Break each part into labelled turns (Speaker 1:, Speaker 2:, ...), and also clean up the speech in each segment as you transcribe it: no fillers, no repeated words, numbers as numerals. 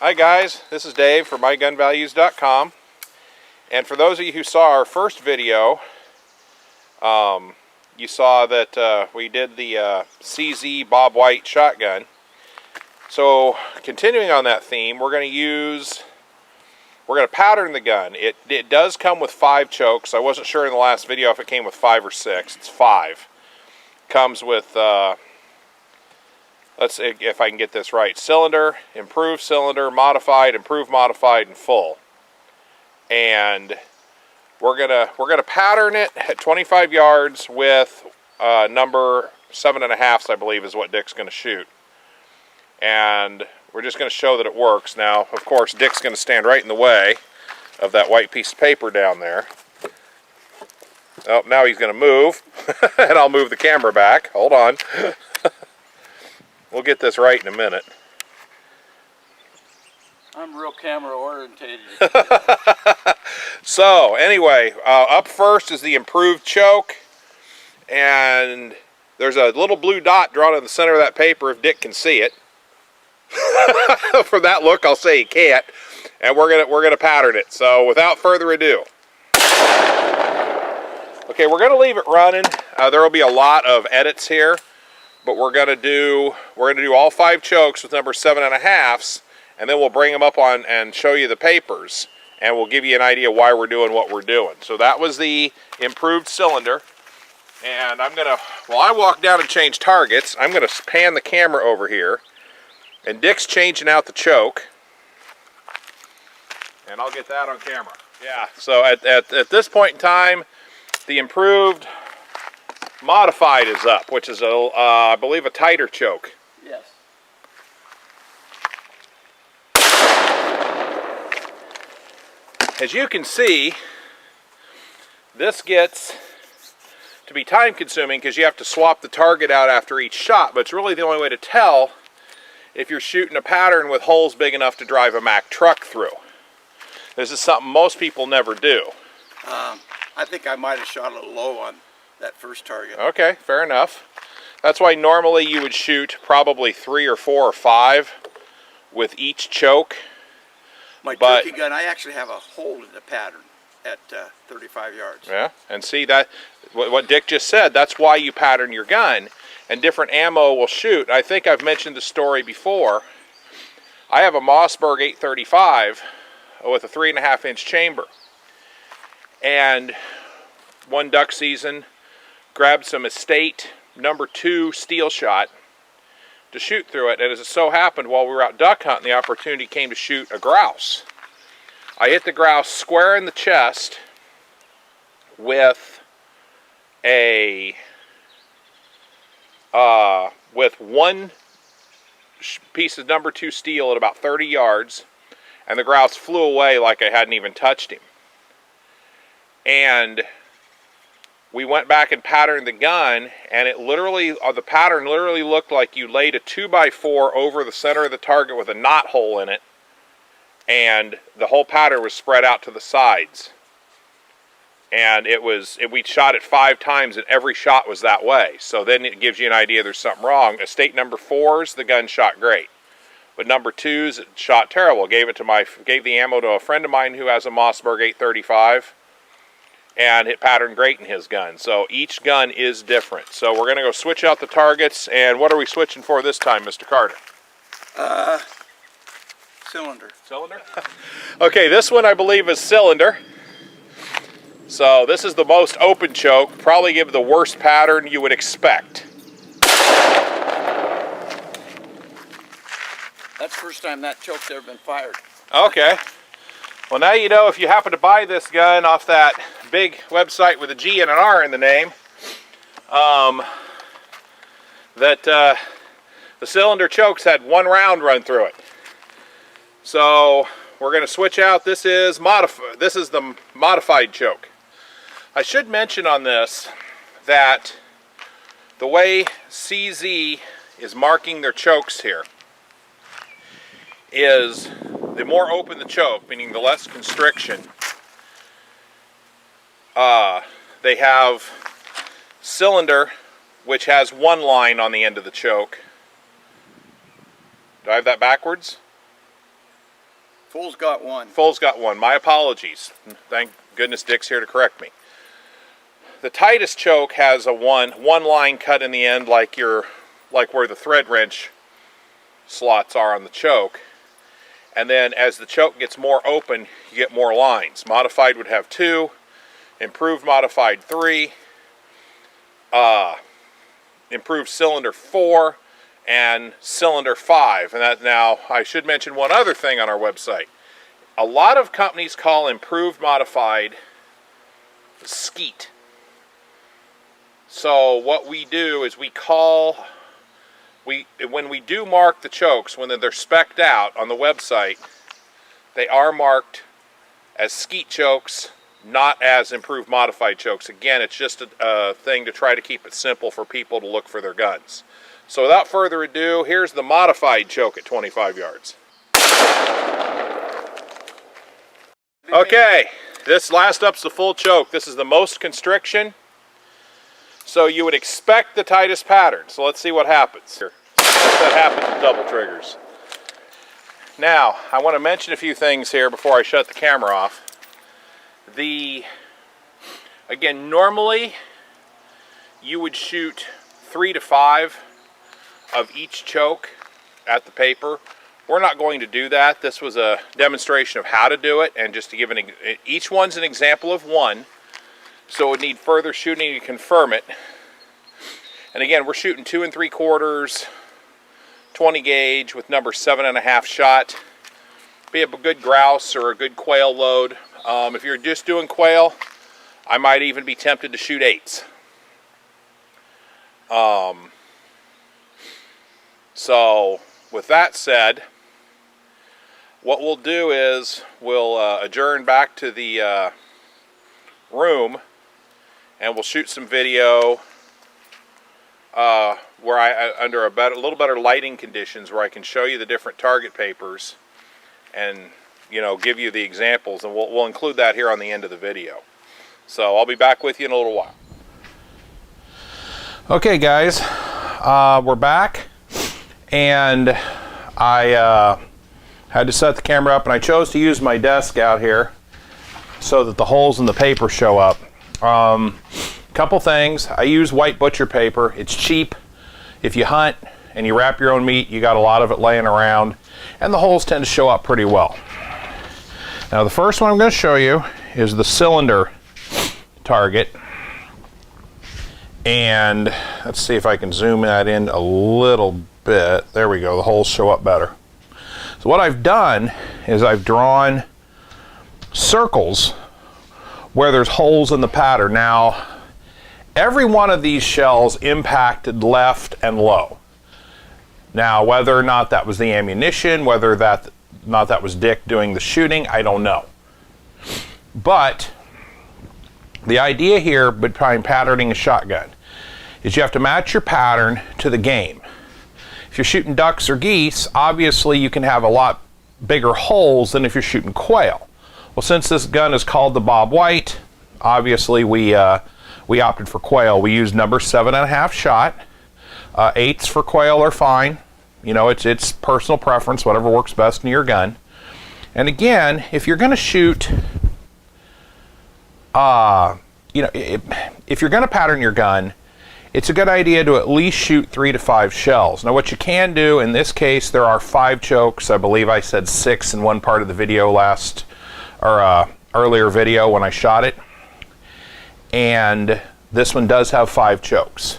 Speaker 1: Hi guys, this is Dave from mygunvalues.com, and for those of you who saw our first video, you saw that we did the CZ Bobwhite shotgun. So continuing on that theme, we're going to pattern the gun. It does come with 5 chokes. I wasn't sure in the last video if it came with 5 or 6. It's 5. Comes with let's see if I can get this right. Cylinder, improved cylinder, modified, improved modified, and full. And we're gonna pattern it at 25 yards with number 7.5, I believe, is what Dick's gonna shoot. And we're just gonna show that it works. Now, of course, Dick's gonna stand right in the way of that white piece of paper down there. Oh, now he's gonna move, and I'll move the camera back. Hold on. We'll get this right in a minute.
Speaker 2: I'm real camera orientated.
Speaker 1: So anyway, up first is the improved choke, and there's a little blue dot drawn in the center of that paper if Dick can see it. From that look, I'll say he can't, and we're gonna pattern it. So without further ado, okay, we're gonna leave it running. There will be a lot of edits here. But we're gonna do all 5 chokes with number 7.5s, and then we'll bring them up on and show you the papers, and we'll give you an idea why we're doing what we're doing. So that was the improved cylinder, and while I walk down and change targets, I'm gonna pan the camera over here, and Dick's changing out the choke, and I'll get that on camera. Yeah. So at this point in time, the improved modified is up, which is I believe a tighter choke.
Speaker 2: Yes.
Speaker 1: As you can see, this gets to be time consuming because you have to swap the target out after each shot, but it's really the only way to tell if you're shooting a pattern with holes big enough to drive a Mack truck through. This is something most people never do.
Speaker 2: I think I might have shot a little low on that first target.
Speaker 1: Okay, fair enough. That's why normally you would shoot probably 3 or 4 or 5 with each choke.
Speaker 2: My turkey gun, I actually have a hole in the pattern at 35 yards.
Speaker 1: Yeah, and see that what Dick just said, that's why you pattern your gun, and different ammo will shoot. I think I've mentioned the story before. I have a Mossberg 835 with a 3.5-inch chamber, and one duck season grabbed some estate number 2 steel shot to shoot through it, and as it so happened, while we were out duck hunting, the opportunity came to shoot a grouse. I hit the grouse square in the chest with one piece of number 2 steel at about 30 yards, and the grouse flew away like I hadn't even touched him. And we went back and patterned the gun, and it literally, the pattern literally looked like you laid a 2x4 over the center of the target with a knot hole in it, and the whole pattern was spread out to the sides. And we shot it 5 times, and every shot was that way. So then it gives you an idea there's something wrong. Estate number 4s, the gun shot great, but number 2s, it shot terrible. Gave the ammo to a friend of mine who has a Mossberg 835. And it patterned great in his gun. So each gun is different. So we're going to go switch out the targets. And what are we switching for this time, Mr. Carter?
Speaker 2: Cylinder.
Speaker 1: Cylinder? Okay, this one I believe is cylinder. So this is the most open choke. Probably give the worst pattern you would expect.
Speaker 2: That's the first time that choke's ever been fired.
Speaker 1: Okay. Well, now you know if you happen to buy this gun off that big website with a G and an R in the name, that the cylinder chokes had 1 round run through it. So we're going to switch out. This is the modified choke. I should mention on this that the way CZ is marking their chokes here is the more open the choke, meaning the less constriction, they have cylinder, which has one line on the end of the choke. Do I have that backwards?
Speaker 2: Full's got one.
Speaker 1: Full's got one. My apologies. Thank goodness Dick's here to correct me. The tightest choke has a one line cut in the end, like where the thread wrench slots are on the choke. And then as the choke gets more open, you get more lines. Modified would have 2, improved modified 3, improved cylinder 4, and cylinder 5. And that, now I should mention one other thing on our website. A lot of companies call improved modified skeet. So what we do is when we do mark the chokes, when they're spec'd out on the website, they are marked as skeet chokes, not as improved modified chokes. Again, it's just a thing to try to keep it simple for people to look for their guns. So without further ado, here's the modified choke at 25 yards. Okay, this last up's the full choke. This is the most constriction. So you would expect the tightest pattern. So let's see what happens. Here. That happens with double triggers. Now, I want to mention a few things here before I shut the camera off. Again, normally you would shoot 3 to 5 of each choke at the paper. We're not going to do that. This was a demonstration of how to do it, and just to give each one's an example of one. So it would need further shooting to confirm it. And again, we're shooting 2 3/4, 20 gauge with number 7.5 shot. Be a good grouse or a good quail load. If you're just doing quail, I might even be tempted to shoot 8s. So with that said, what we'll do is we'll adjourn back to the room, and we'll shoot some video where under a little better lighting conditions, where I can show you the different target papers and, you know, give you the examples, and we'll include that here on the end of the video. So I'll be back with you in a little while. Okay guys, we're back, and I had to set the camera up, and I chose to use my desk out here so that the holes in the paper show up. Couple things. I use white butcher paper. It's cheap. If you hunt and you wrap your own meat, you got a lot of it laying around, and the holes tend to show up pretty well. Now the first one I'm going to show you is the cylinder target, and let's see if I can zoom that in a little bit. There we go. The holes show up better. So what I've done is I've drawn circles where there's holes in the pattern. Now, every one of these shells impacted left and low. Now, whether or not that was the ammunition, whether that was Dick doing the shooting, I don't know. But the idea here behind patterning a shotgun is you have to match your pattern to the game. If you're shooting ducks or geese, obviously you can have a lot bigger holes than if you're shooting quail. Well, since this gun is called the Bobwhite, obviously we opted for quail. We used number 7.5 shot. 8s for quail are fine. You know, it's personal preference, whatever works best in your gun. And again, if you're going to shoot, if you're going to pattern your gun, it's a good idea to at least shoot 3 to 5 shells. Now what you can do, in this case, there are 5 chokes. I believe I said 6 in one part of the video earlier video when I shot it. And this one does have 5 chokes.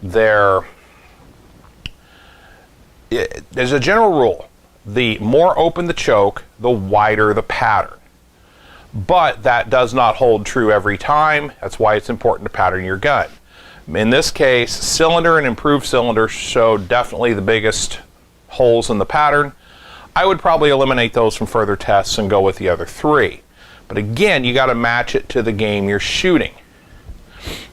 Speaker 1: There's a general rule. The more open the choke, the wider the pattern. But that does not hold true every time. That's why it's important to pattern your gun. In this case, cylinder and improved cylinder show definitely the biggest holes in the pattern. I would probably eliminate those from further tests and go with the other 3. But again, you got to match it to the game you're shooting.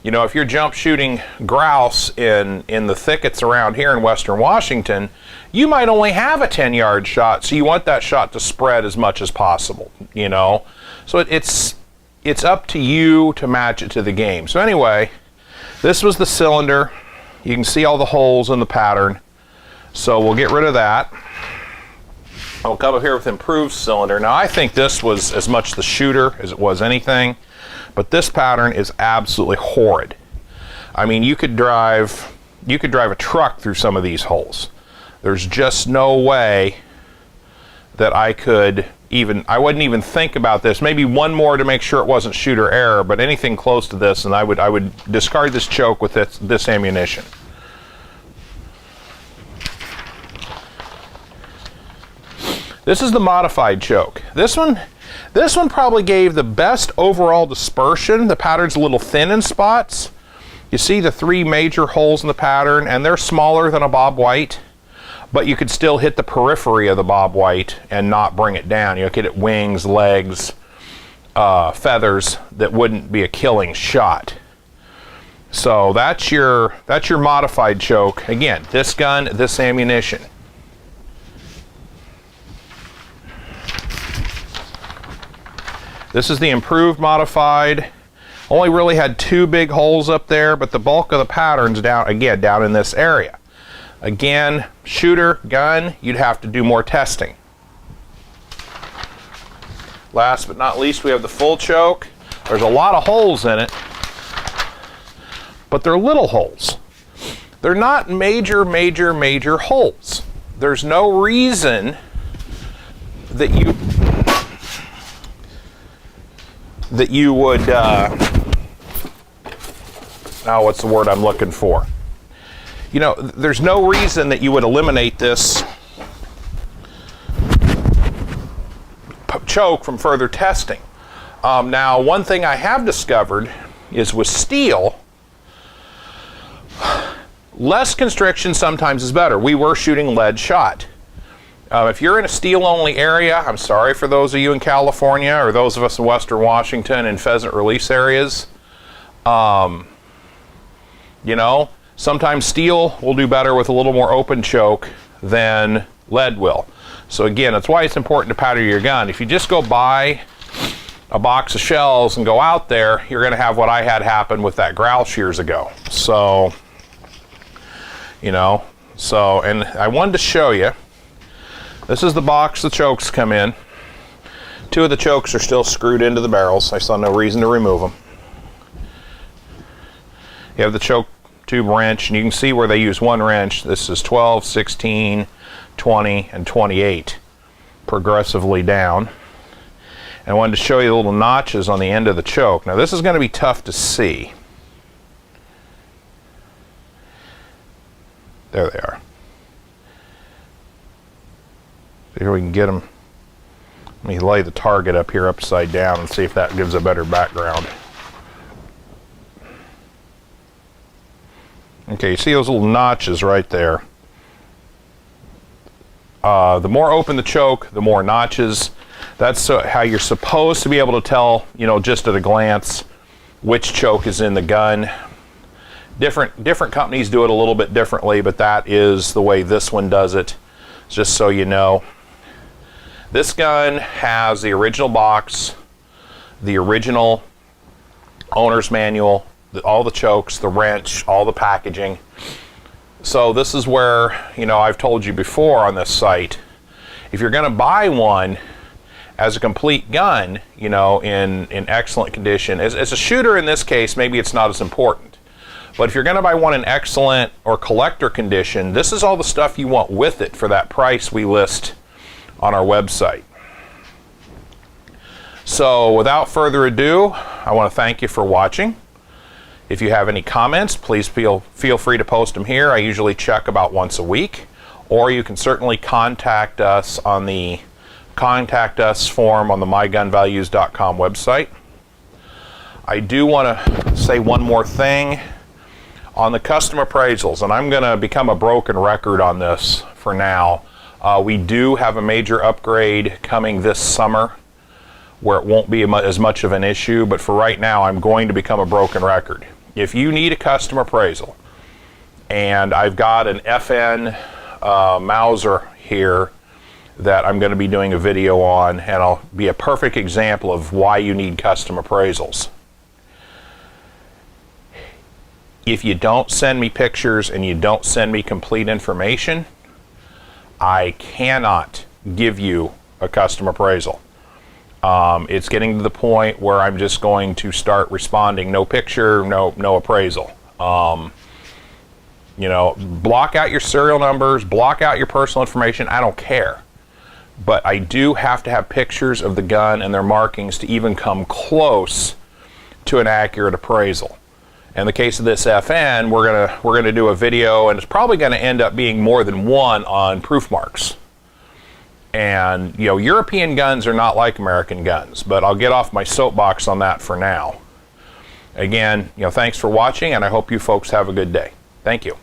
Speaker 1: You know, if you're jump shooting grouse in the thickets around here in Western Washington, you might only have a 10-yard shot, so you want that shot to spread as much as possible, you know. So it's up to you to match it to the game. So anyway, this was the cylinder. You can see all the holes in the pattern. So we'll get rid of that. I'll come up here with improved cylinder. Now I think this was as much the shooter as it was anything, but this pattern is absolutely horrid. I mean, you could drive a truck through some of these holes. There's just no way that I wouldn't even think about this. Maybe one more to make sure it wasn't shooter error, but anything close to this, and I would discard this choke with this ammunition. This is the modified choke. This one probably gave the best overall dispersion. The pattern's a little thin in spots. You see the 3 major holes in the pattern, and they're smaller than a Bobwhite, but you could still hit the periphery of the Bobwhite and not bring it down. You could hit wings, legs, feathers that wouldn't be a killing shot. So that's your modified choke. Again, this gun, this ammunition. This is the improved modified. Only really had 2 big holes up there, but the bulk of the pattern's down in this area. Again, shooter, gun, you'd have to do more testing. Last but not least, we have the full choke. There's a lot of holes in it, but they're little holes. They're not major holes. There's no reason that you would, what's the word I'm looking for? You know, there's no reason that you would eliminate this choke from further testing. Now, one thing I have discovered is with steel, less constriction sometimes is better. We were shooting lead shot. If you're in a steel-only area, I'm sorry for those of you in California or those of us in Western Washington and pheasant release areas. You know, sometimes steel will do better with a little more open choke than lead will. So again, that's why it's important to powder your gun. If you just go buy a box of shells and go out there, you're going to have what I had happen with that grouse years ago. So, you know, and I wanted to show you. This is the box the chokes come in. 2 of the chokes are still screwed into the barrels. I saw no reason to remove them. You have the choke tube wrench, and you can see where they use 1 wrench. This is 12, 16, 20, and 28, progressively down. And I wanted to show you the little notches on the end of the choke. Now this is going to be tough to see. There they are. Here we can get them. Let me lay the target up here upside down and see if that gives a better background. Okay, you see those little notches right there. The more open the choke, the more notches. That's how you're supposed to be able to tell, you know, just at a glance, which choke is in the gun. Different companies do it a little bit differently, but that is the way this one does it, just so you know. This gun has the original box, the original owner's manual, all the chokes, the wrench, all the packaging. So this is where, you know, I've told you before on this site, if you're going to buy one as a complete gun, you know, in excellent condition, as a shooter in this case, maybe it's not as important. But if you're going to buy one in excellent or collector condition, this is all the stuff you want with it for that price we list on our website. So without further ado, I want to thank you for watching. If you have any comments, please feel free to post them here. I usually check about once a week, or you can certainly contact us on the Contact Us form on the mygunvalues.com website. I do want to say one more thing on the custom appraisals, and I'm going to become a broken record on this for now. We do have a major upgrade coming this summer where it won't be as much of an issue, but for right now I'm going to become a broken record. if you need a custom appraisal, and I've got an FN Mauser here that I'm going to be doing a video on, and I'll be a perfect example of why you need custom appraisals. If you don't send me pictures and you don't send me complete information, I cannot give you a custom appraisal. It's getting to the point where I'm just going to start responding, no picture, no appraisal. You know, block out your serial numbers, block out your personal information, I don't care. But I do have to have pictures of the gun and their markings to even come close to an accurate appraisal. In the case of this FN, we're gonna do a video, and it's probably gonna end up being more than one on proof marks. And, you know, European guns are not like American guns, but I'll get off my soapbox on that for now. Again, you know, thanks for watching, and I hope you folks have a good day. Thank you.